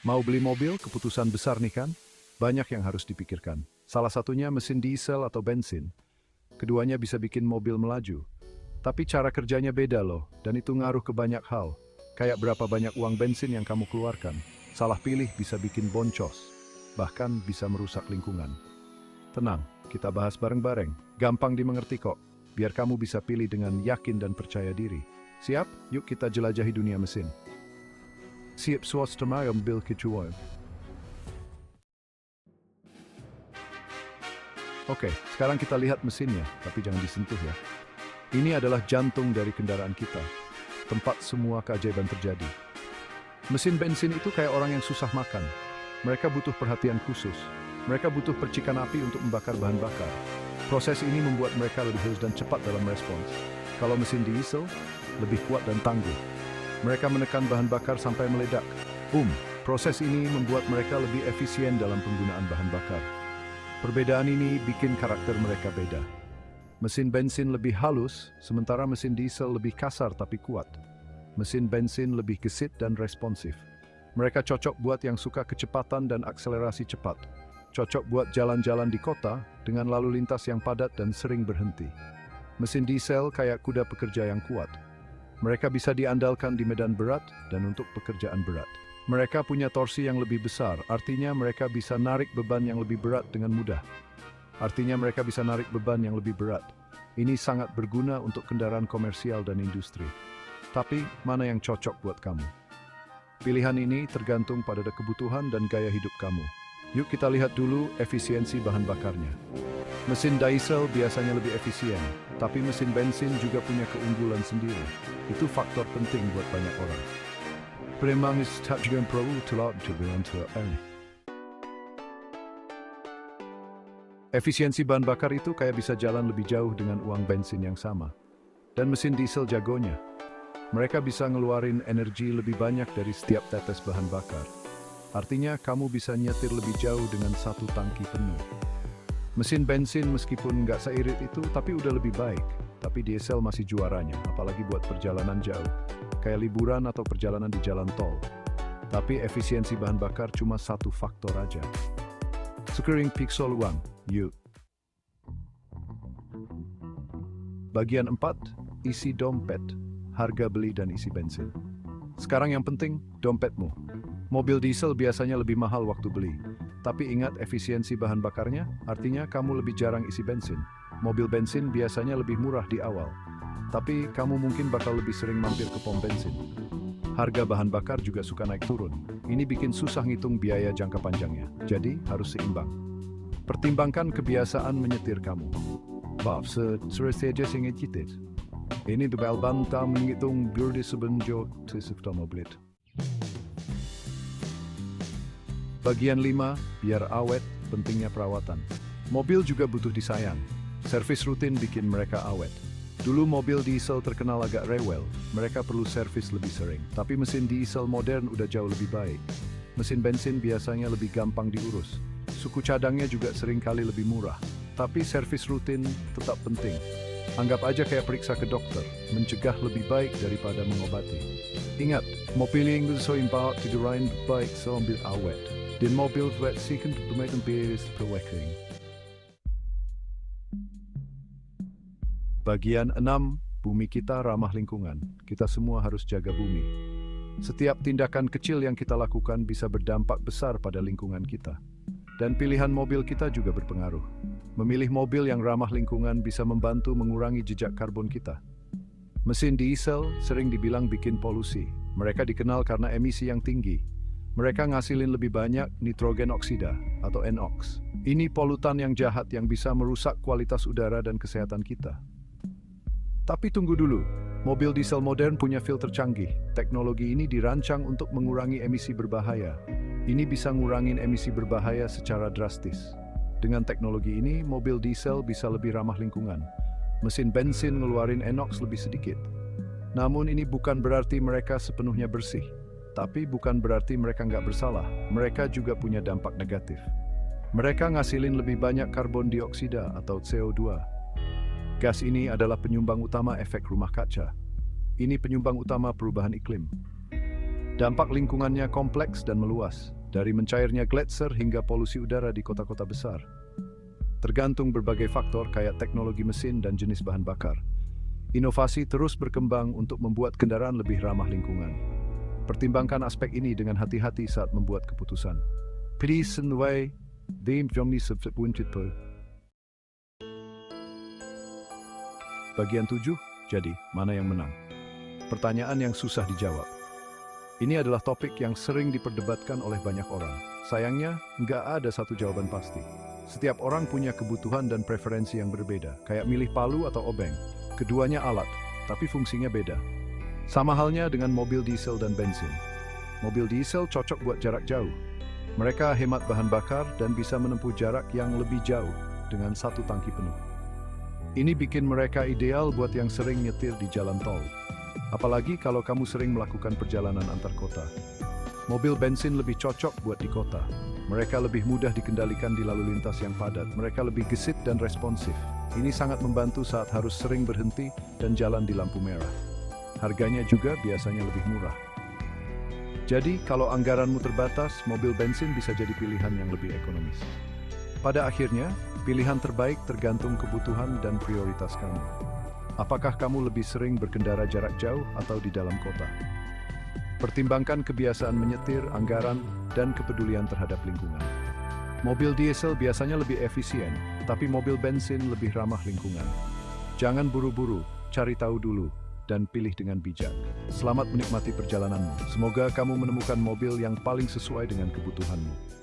Mau beli mobil, keputusan besar nih kan? Banyak yang harus dipikirkan. Salah satunya mesin diesel atau bensin. Keduanya bisa bikin mobil melaju. Tapi cara kerjanya beda loh, dan itu ngaruh ke banyak hal. Kayak berapa banyak uang bensin yang kamu keluarkan. Salah pilih bisa bikin boncos. Bahkan bisa merusak lingkungan. Tenang, kita bahas bareng-bareng. Gampang dimengerti kok. Biar kamu bisa pilih dengan yakin dan percaya diri. Siap? Yuk kita jelajahi dunia mesin. Siap swasta ambil kecuali. Oke, sekarang kita lihat mesinnya, tapi jangan disentuh ya. Ini adalah jantung dari kendaraan kita. Tempat semua keajaiban terjadi. Mesin bensin itu kayak orang yang susah makan. Mereka butuh perhatian khusus. Mereka butuh percikan api untuk membakar bahan bakar. Proses ini membuat mereka lebih halus dan cepat dalam respons. Kalau mesin diesel, lebih kuat dan tangguh. Mereka menekan bahan bakar sampai meledak. Boom! Proses ini membuat mereka lebih efisien dalam penggunaan bahan bakar. Perbedaan ini bikin karakter mereka beda. Mesin bensin lebih halus, sementara mesin diesel lebih kasar tapi kuat. Mesin bensin lebih gesit dan responsif. Mereka cocok buat yang suka kecepatan dan akselerasi cepat. Cocok buat jalan-jalan di kota dengan lalu lintas yang padat dan sering berhenti. Mesin diesel kayak kuda pekerja yang kuat. Mereka bisa diandalkan di medan berat dan untuk pekerjaan berat. Mereka punya torsi yang lebih besar, artinya mereka bisa narik beban yang lebih berat dengan mudah. Artinya mereka bisa narik beban yang lebih berat. Ini sangat berguna untuk kendaraan komersial dan industri. Tapi, mana yang cocok buat kamu? Pilihan ini tergantung pada kebutuhan dan gaya hidup kamu. Yuk kita lihat dulu efisiensi bahan bakarnya. Mesin diesel biasanya lebih efisien, tapi mesin bensin juga punya keunggulan sendiri. Itu faktor penting buat banyak orang. Memang juga perlu dilakukan. Efisiensi bahan bakar itu kayak bisa jalan lebih jauh dengan uang bensin yang sama. Dan mesin diesel jagonya. Mereka bisa ngeluarin energi lebih banyak dari setiap tetes bahan bakar. Artinya kamu bisa nyetir lebih jauh dengan satu tangki penuh. Mesin bensin meskipun nggak seirit itu, tapi udah lebih baik. Tapi diesel masih juaranya, apalagi buat perjalanan jauh. Kayak liburan atau perjalanan di jalan tol. Tapi efisiensi bahan bakar cuma satu faktor aja. Sekarang pixel uang, yuk. Bagian 4, isi dompet, harga beli dan isi bensin. Sekarang yang penting, dompetmu. Mobil diesel biasanya lebih mahal waktu beli. Tapi ingat efisiensi bahan bakarnya, artinya kamu lebih jarang isi bensin. Mobil bensin biasanya lebih murah di awal. Tapi kamu mungkin bakal lebih sering mampir ke pom bensin. Harga bahan bakar juga suka naik turun. Ini bikin susah ngitung biaya jangka panjangnya. Jadi harus seimbang. Pertimbangkan kebiasaan menyetir kamu. Saja singit citit. Ini bel banta menghitung biurde sebenjo sesifta mobilit. Bagian 5, biar awet, pentingnya perawatan. Mobil juga butuh disayang. Servis rutin bikin mereka awet. Dulu mobil diesel terkenal agak rewel, mereka perlu servis lebih sering. Tapi mesin diesel modern udah jauh lebih baik. Mesin bensin biasanya lebih gampang diurus. Suku cadangnya juga sering kali lebih murah. Tapi servis rutin tetap penting. Anggap aja kayak periksa ke dokter, mencegah lebih baik daripada mengobati. Ingat, mobil yang bersoimpak tidurain baik sambil awet. Dan mobil wet siken bermain beres perwekering. Bagian 6, bumi kita ramah lingkungan. Kita semua harus jaga bumi. Setiap tindakan kecil yang kita lakukan bisa berdampak besar pada lingkungan kita. Dan pilihan mobil kita juga berpengaruh. Memilih mobil yang ramah lingkungan bisa membantu mengurangi jejak karbon kita. Mesin diesel sering dibilang bikin polusi. Mereka dikenal karena emisi yang tinggi. Mereka ngasilin lebih banyak nitrogen oksida atau NOx. Ini polutan yang jahat yang bisa merusak kualitas udara dan kesehatan kita. Tapi tunggu dulu, mobil diesel modern punya filter canggih. Teknologi ini dirancang untuk mengurangi emisi berbahaya. Ini bisa ngurangin emisi berbahaya secara drastis. Dengan teknologi ini, mobil diesel bisa lebih ramah lingkungan. Mesin bensin ngeluarin NOx lebih sedikit. Namun ini bukan berarti mereka sepenuhnya bersih. Tapi bukan berarti mereka nggak bersalah. Mereka juga punya dampak negatif. Mereka ngasilin lebih banyak karbon dioksida atau CO2. Gas ini adalah penyumbang utama efek rumah kaca. Ini penyumbang utama perubahan iklim. Dampak lingkungannya kompleks dan meluas. dari mencairnya gletser hingga polusi udara di kota-kota besar. Tergantung berbagai faktor kayak teknologi mesin dan jenis bahan bakar. Inovasi terus berkembang untuk membuat kendaraan lebih ramah lingkungan. Pertimbangkan aspek ini dengan hati-hati saat membuat keputusan. Please and way, Bagian 7, jadi mana yang menang? Pertanyaan yang susah dijawab. Ini adalah topik yang sering diperdebatkan oleh banyak orang. Sayangnya, nggak ada satu jawaban pasti. Setiap orang punya kebutuhan dan preferensi yang berbeda, kayak milih palu atau obeng. Keduanya alat, tapi fungsinya beda. Sama halnya dengan mobil diesel dan bensin. Mobil diesel cocok buat jarak jauh. Mereka hemat bahan bakar dan bisa menempuh jarak yang lebih jauh dengan satu tangki penuh. Ini bikin mereka ideal buat yang sering nyetir di jalan tol. Apalagi kalau kamu sering melakukan perjalanan antar kota. Mobil bensin lebih cocok buat di kota. Mereka lebih mudah dikendalikan di lalu lintas yang padat. Mereka lebih gesit dan responsif. Ini sangat membantu saat harus sering berhenti dan jalan di lampu merah. Harganya juga biasanya lebih murah. Jadi, kalau anggaranmu terbatas, mobil bensin bisa jadi pilihan yang lebih ekonomis. Pada akhirnya, pilihan terbaik tergantung kebutuhan dan prioritas kamu. Apakah kamu lebih sering berkendara jarak jauh atau di dalam kota? Pertimbangkan kebiasaan menyetir, anggaran, dan kepedulian terhadap lingkungan. Mobil diesel biasanya lebih efisien, tapi mobil bensin lebih ramah lingkungan. Jangan buru-buru, cari tahu dulu, dan pilih dengan bijak. Selamat menikmati perjalananmu. Semoga kamu menemukan mobil yang paling sesuai dengan kebutuhanmu.